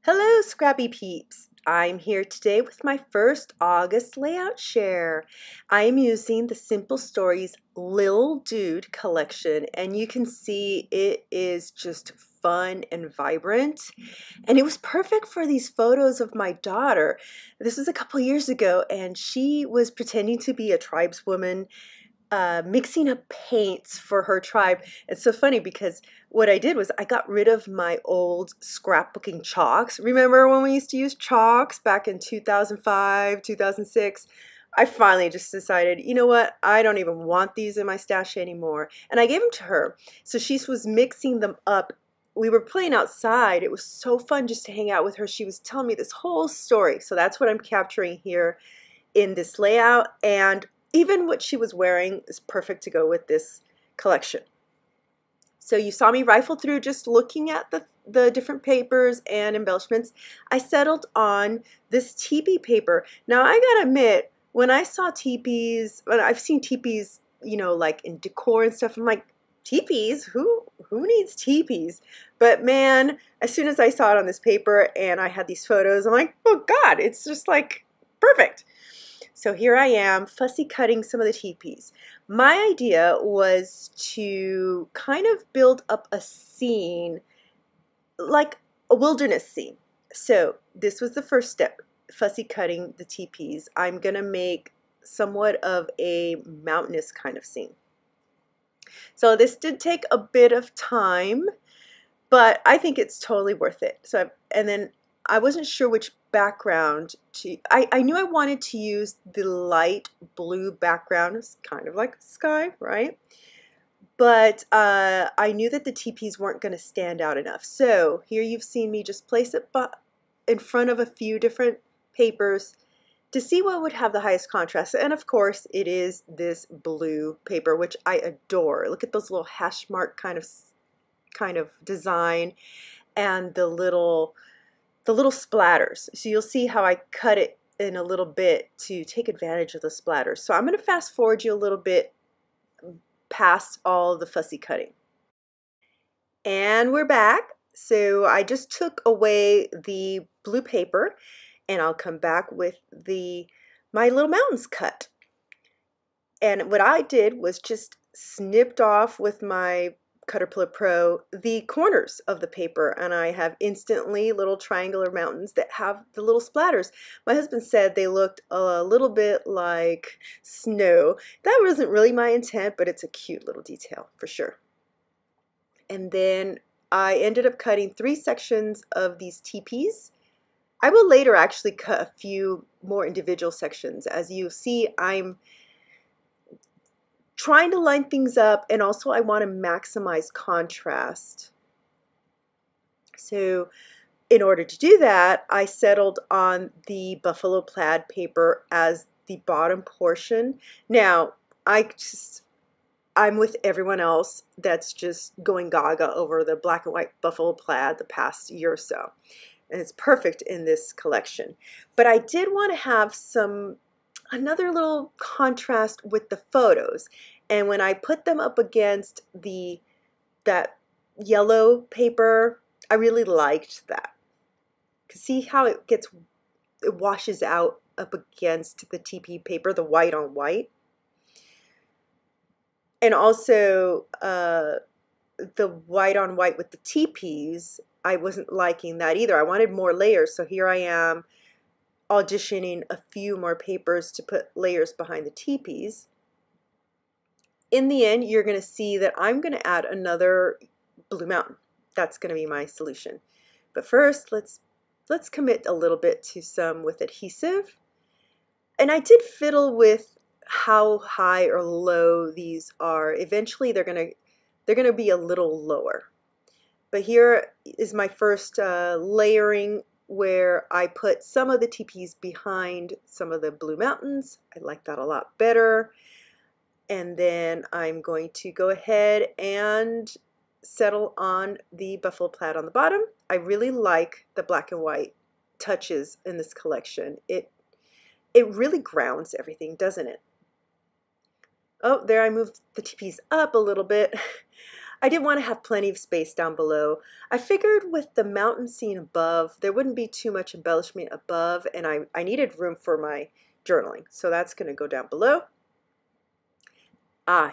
Hello, Scrappy Peeps! I'm here today with my first August layout share. I am using the Simple Stories Lil Dude collection, and you can see it is just fun and vibrant. And it was perfect for these photos of my daughter. This was a couple years ago, and she was pretending to be a tribeswoman, mixing up paints for her tribe. It's so funny because what I did was I got rid of my old scrapbooking chalks. Remember when we used to use chalks back in 2005, 2006? I finally just decided, you know what? I don't even want these in my stash anymore. And I gave them to her. So she was mixing them up. We were playing outside. It was so fun just to hang out with her. She was telling me this whole story. So that's what I'm capturing here in this layout. And even what she was wearing is perfect to go with this collection. So you saw me rifle through just looking at the different papers and embellishments. I settled on this teepee paper. Now I gotta admit, when I saw teepees, when I've seen teepees, you know, like in decor and stuff, I'm like, teepees? Who needs teepees? But man, as soon as I saw it on this paper and I had these photos, I'm like, oh God, it's just like perfect. So here I am, fussy cutting some of the teepees. My idea was to kind of build up a scene, like a wilderness scene. So this was the first step, fussy cutting the teepees. I'm going to make somewhat of a mountainous kind of scene. So this did take a bit of time, but I think it's totally worth it. So and then I wasn't sure which background to, I knew I wanted to use the light blue background. It's kind of like sky, right? But I knew that the teepees weren't going to stand out enough. So here you've seen me just place it in front of a few different papers to see what would have the highest contrast. And of course it is this blue paper, which I adore. Look at those little hash mark kind of design and the little splatters. So you'll see how I cut it in a little bit to take advantage of the splatters. So I'm going to fast forward you a little bit past all the fussy cutting. And we're back. So I just took away the blue paper and I'll come back with my little mountains cut. And what I did was just snipped off with my Caterpillar Pro the corners of the paper, and I have instantly little triangular mountains that have the little splatters. My husband said they looked a little bit like snow. That wasn't really my intent, but it's a cute little detail for sure. And then I ended up cutting 3 sections of these teepees. I will later actually cut a few more individual sections. As you see, I'm trying to line things up, and also I want to maximize contrast. So in order to do that, I settled on the buffalo plaid paper as the bottom portion. Now I'm with everyone else that's just going gaga over the black and white buffalo plaid the past year or so, and it's perfect in this collection. But I did want to have another little contrast with the photos, and when I put them up against that yellow paper, I really liked that. See how it washes out up against the teepee paper, the white on white, and also the white on white with the teepees. I wasn't liking that either. I wanted more layers, so here I am auditioning a few more papers to put layers behind the teepees. In the end, you're going to see that I'm going to add another blue mountain. That's going to be my solution. But first, let's commit a little bit to some with adhesive. And I did fiddle with how high or low these are. Eventually, they're going to be a little lower. But here is my first layering, where I put some of the teepees behind some of the blue mountains. I like that a lot better. And then I'm going to go ahead and settle on the buffalo plaid on the bottom. I really like the black and white touches in this collection. It really grounds everything, doesn't it? Oh, there I moved the teepees up a little bit. I did want to have plenty of space down below. I figured with the mountain scene above, there wouldn't be too much embellishment above, and I needed room for my journaling. So that's going to go down below.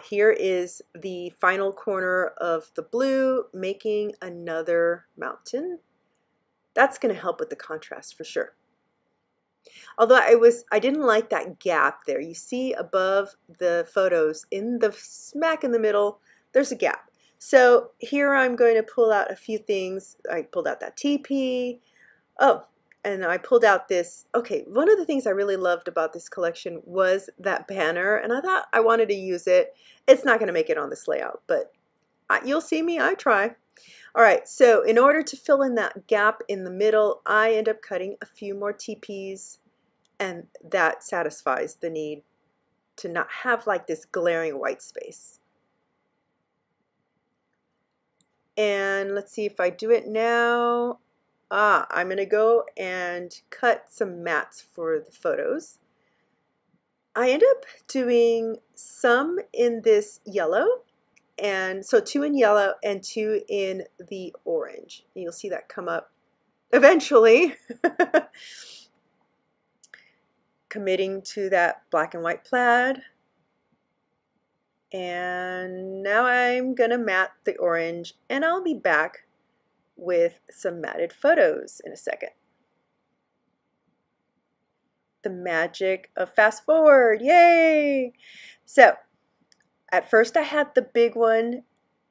Here is the final corner of the blue, making another mountain. That's going to help with the contrast for sure. Although I didn't like that gap there. You see above the photos, in the smack in the middle, there's a gap. So here I'm going to pull out a few things. I pulled out that TP. Oh, and I pulled out this. Okay, one of the things I really loved about this collection was that banner, and I thought I wanted to use it. It's not going to make it on this layout, but you'll see me, I try. All right, so in order to fill in that gap in the middle, I end up cutting a few more TPs, and that satisfies the need to not have like this glaring white space. And let's see if I do it now. I'm going to go and cut some mats for the photos. I end up doing some in this yellow, and so 2 in yellow and 2 in the orange. You'll see that come up eventually. Committing to that black and white plaid. And now I'm gonna mat the orange, and I'll be back with some matted photos in a second. The magic of fast forward, yay! So at first I had the big one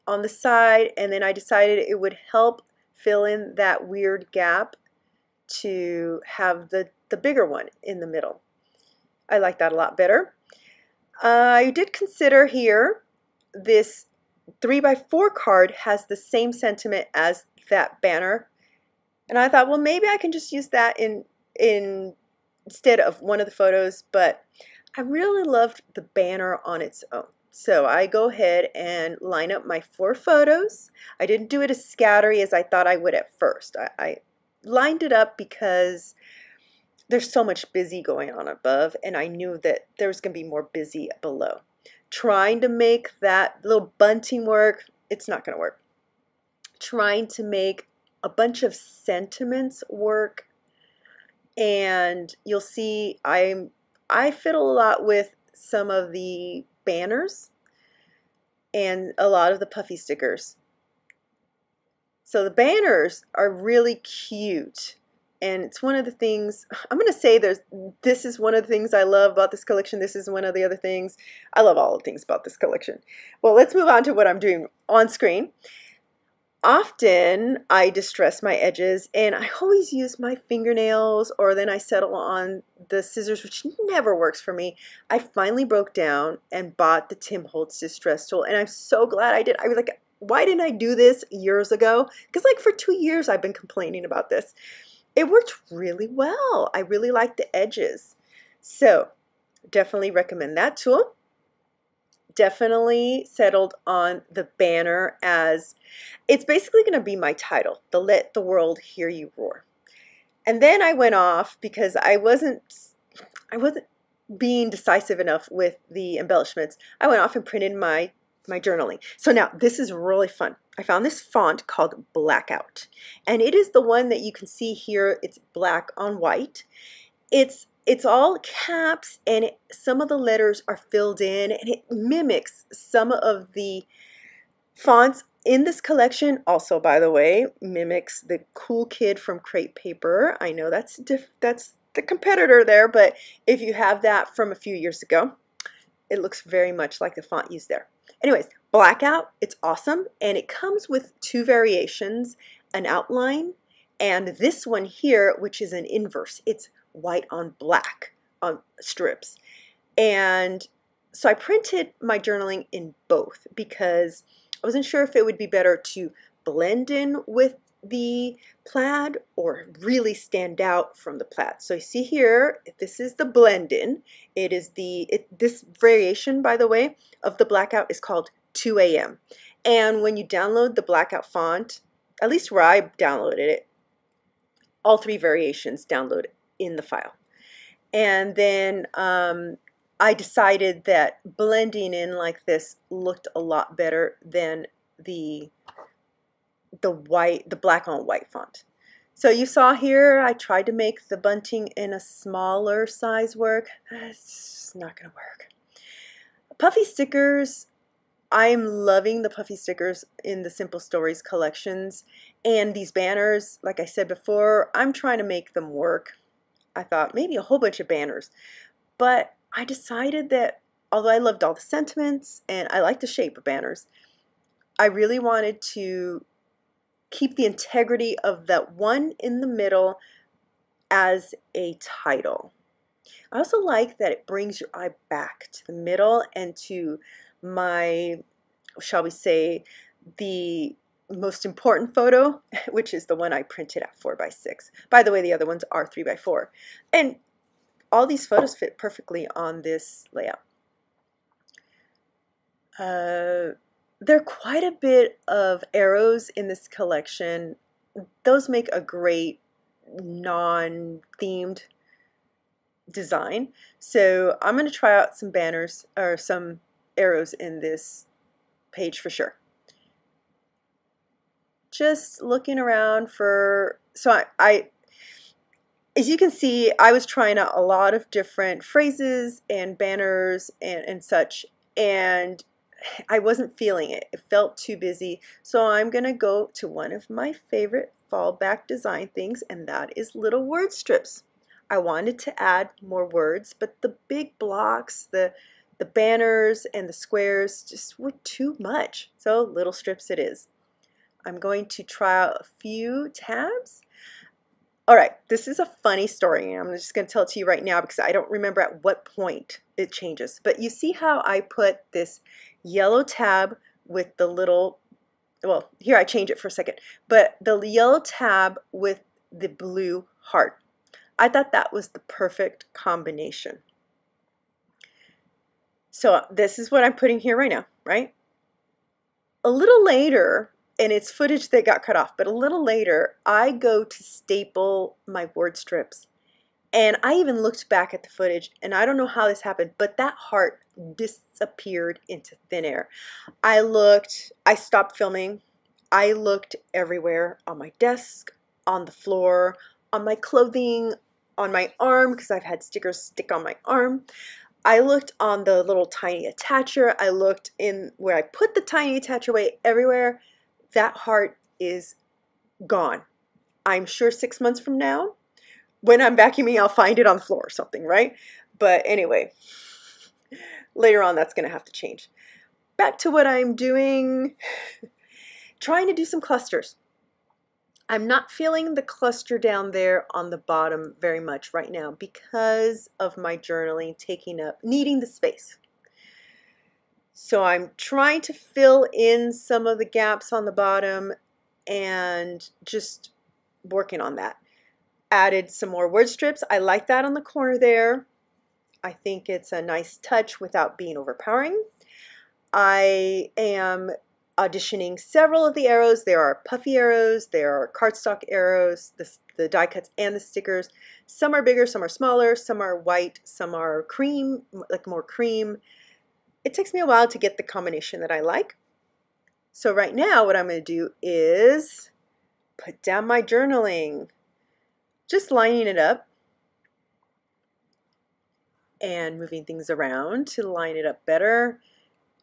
on the side, and then I decided it would help fill in that weird gap to have the bigger one in the middle. I like that a lot better. I did consider here this 3x4 card has the same sentiment as that banner, and I thought, well, maybe I can just use that instead of one of the photos, but I really loved the banner on its own. So I go ahead and line up my 4 photos. I didn't do it as scattery as I thought I would at first. I lined it up because there's so much busy going on above, and I knew that there was going to be more busy below. Trying to make that little bunting work, it's not going to work. Trying to make a bunch of sentiments work, and you'll see I fiddle a lot with some of the banners and a lot of the puffy stickers. So the banners are really cute. And it's one of the things, I'm going to say this is one of the things I love about this collection. This is one of the other things. I love all the things about this collection. Well, let's move on to what I'm doing on screen. Often I distress my edges, and I always use my fingernails, or then I settle on the scissors, which never works for me. I finally broke down and bought the Tim Holtz distress tool, and I'm so glad I did. I was like, why didn't I do this years ago? Because like for 2 years I've been complaining about this. It worked really well. I really like the edges. So definitely recommend that tool. Definitely settled on the banner, as it's basically going to be my title, the Let the World Hear You Roar. And then I went off because I wasn't being decisive enough with the embellishments. I went off and printed my journaling. So now this is really fun. I found this font called Blackout, and it is the one that you can see here. It's black on white. It's all caps, and some of the letters are filled in, and it mimics some of the fonts in this collection. Also, by the way, mimics the Cool Kid from Crate Paper. I know that's the competitor there, but if you have that from a few years ago, it looks very much like the font used there. Anyways, Blackout, it's awesome, and it comes with 2 variations, an outline, and this one here, which is an inverse. It's white on black on strips. And so I printed my journaling in both because I wasn't sure if it would be better to blend in with the plaid or really stand out from the plaid. So you see here, this is the blend in. It is this variation, by the way, of the Blackout is called 2 a.m. And when you download the Blackout font, at least where I downloaded it, all 3 variations download in the file. And then I decided that blending in like this looked a lot better than the black on white font. So you saw here, I tried to make the bunting in a smaller size work. It's not gonna work. Puffy Stickers, I'm loving the Puffy Stickers in the Simple Stories collections. And these banners, like I said before, I'm trying to make them work. I thought maybe a whole bunch of banners. But I decided that although I loved all the sentiments and I like the shape of banners, I really wanted to keep the integrity of that one in the middle as a title. I also like that it brings your eye back to the middle and to my, shall we say, the most important photo, which is the one I printed at 4x6. By the way, the other ones are 3x4. And all these photos fit perfectly on this layout. There are quite a bit of arrows in this collection. Those make a great non-themed design. So I'm going to try out some banners or some arrows in this page for sure. Just looking around for, so I as you can see, I was trying out a lot of different phrases and banners and such, and I wasn't feeling it. It felt too busy. So I'm going to go to one of my favorite fallback design things, and that is little word strips. I wanted to add more words, but the big blocks, the banners and the squares just were too much. So little strips it is. I'm going to try out a few tabs. All right, this is a funny story. I'm just going to tell it to you right now because I don't remember at what point it changes. But you see how I put this yellow tab with the little, well, here I change it for a second, but the yellow tab with the blue heart. I thought that was the perfect combination. So this is what I'm putting here right now, right? A little later, and it's footage that got cut off, but a little later, I go to staple my word strips. And I even looked back at the footage, and I don't know how this happened, but that heart disappeared into thin air. I stopped filming. I looked everywhere, on my desk, on the floor, on my clothing, on my arm, because I've had stickers stick on my arm. I looked on the little tiny attacher. I looked in where I put the tiny attacher away, everywhere. That heart is gone. I'm sure 6 months from now, when I'm vacuuming, I'll find it on the floor or something, right? But anyway, later on, that's going to have to change. Back to what I'm doing, trying to do some clusters. I'm not feeling the cluster down there on the bottom very much right now because of my journaling needing the space. So I'm trying to fill in some of the gaps on the bottom and just working on that. Added some more word strips. I like that on the corner there. I think it's a nice touch without being overpowering. I am auditioning several of the arrows. There are puffy arrows, there are cardstock arrows, the die cuts and the stickers. Some are bigger, some are smaller, some are white, some are cream, like more cream. It takes me a while to get the combination that I like. So right now what I'm going to do is put down my journaling, just lining it up and moving things around to line it up better,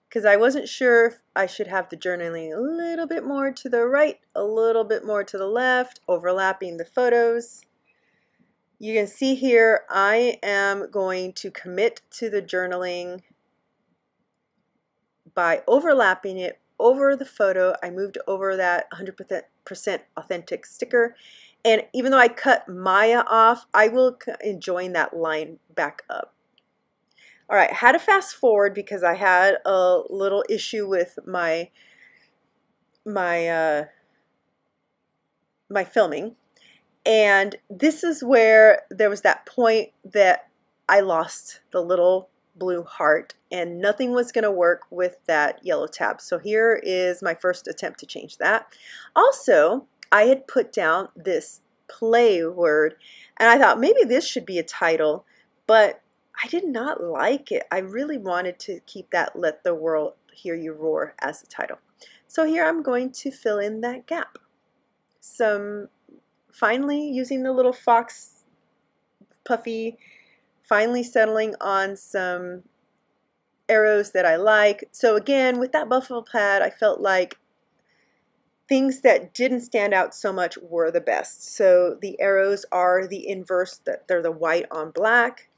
because I wasn't sure if I should have the journaling a little bit more to the right, a little bit more to the left, overlapping the photos. You can see here I am going to commit to the journaling by overlapping it over the photo. I moved over that 100% authentic sticker, and even though I cut Maya off, I will join that line back up. All right, I had to fast forward because I had a little issue with my filming, and this is where there was that point that I lost the little blue heart and nothing was going to work with that yellow tab. So here is my first attempt to change that. Also, I had put down this play word, and I thought maybe this should be a title, but I did not like it. I really wanted to keep that "Let the World Hear You Roar" as a title. So here I'm going to fill in that gap. Finally using the little fox puffy, finally settling on some arrows that I like. So again, with that buffalo plaid, I felt like things that didn't stand out so much were the best. So the arrows are the inverse, that they're the white on black,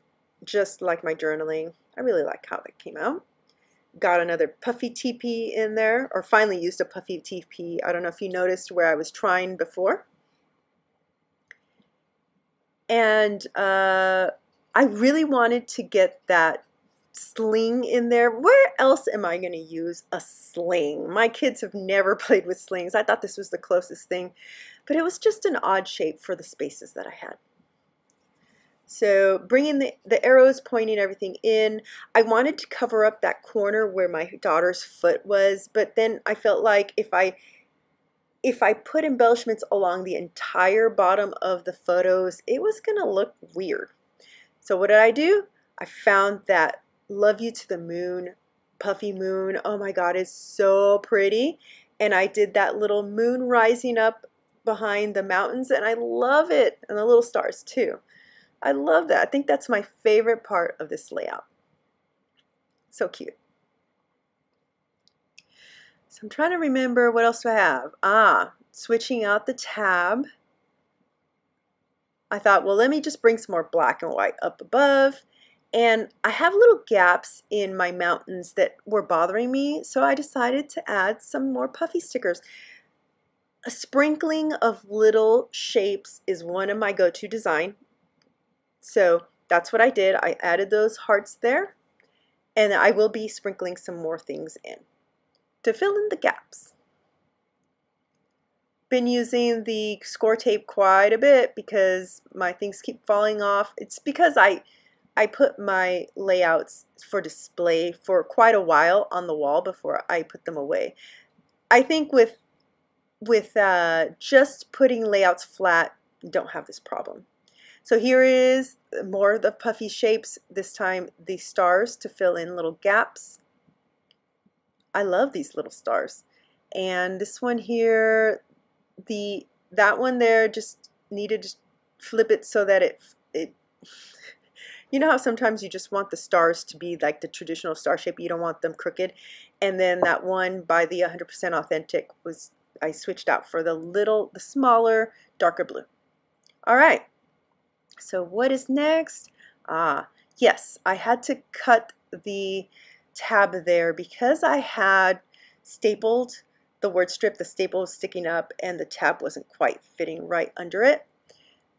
just like my journaling. I really like how that came out. Got another puffy teepee in there, or finally used a puffy teepee. I don't know if you noticed where I was trying before. And I really wanted to get that sling in there. Where else am I going to use a sling? My kids have never played with slings. I thought this was the closest thing, but it was just an odd shape for the spaces that I had. So bringing the arrows, pointing everything in. I wanted to cover up that corner where my daughter's foot was, but then I felt like if I put embellishments along the entire bottom of the photos, it was going to look weird. So what did I do? I found that Love You to the Moon, Puffy Moon. Oh my God, it's so pretty. And I did that little moon rising up behind the mountains, and I love it. And the little stars too. I love that. I think that's my favorite part of this layout. So cute. So I'm trying to remember, what else do I have? Switching out the tab. I thought, well, let me just bring some more black and white up above. And I have little gaps in my mountains that were bothering me, so I decided to add some more puffy stickers. A sprinkling of little shapes is one of my go-to design. So that's what I did. I added those hearts there, and I will be sprinkling some more things in to fill in the gaps. Been using the score tape quite a bit because my things keep falling off. It's because I put my layouts for display for quite a while on the wall before I put them away. I think with just putting layouts flat, you don't have this problem. So here is more of the puffy shapes, this time the stars to fill in little gaps. I love these little stars. And this one here, that one there, just needed to flip it so that it you know how sometimes you just want the stars to be like the traditional star shape, you don't want them crooked. And then that one by the 100% Authentic was, I switched out for the smaller, darker blue. All right. So what is next? Yes, I had to cut the tab there because I had stapled the word strip. The staple was sticking up and the tab wasn't quite fitting right under it.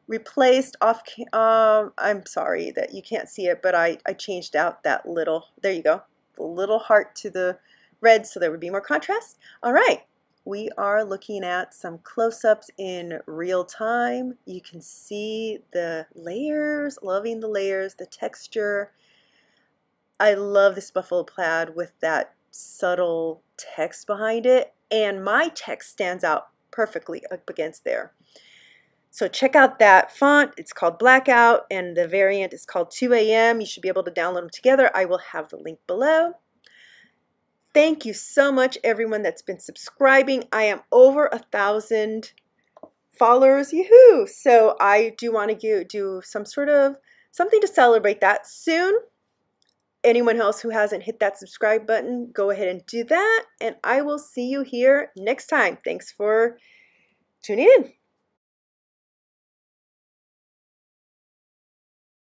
Replaced off, I'm sorry that you can't see it, but I changed out that little, there you go, the little heart to the red so there would be more contrast. All right. We are looking at some close-ups in real time. You can see the layers, loving the layers, the texture. I love this buffalo plaid with that subtle text behind it, and my text stands out perfectly up against there. So check out that font. It's called Blackout, and the variant is called 2 AM. You should be able to download them together. I will have the link below. Thank you so much, everyone that's been subscribing. I am over 1,000 followers, yoo-hoo! So I do want to do some sort of something to celebrate that soon. Anyone else who hasn't hit that subscribe button, go ahead and do that. And I will see you here next time. Thanks for tuning in.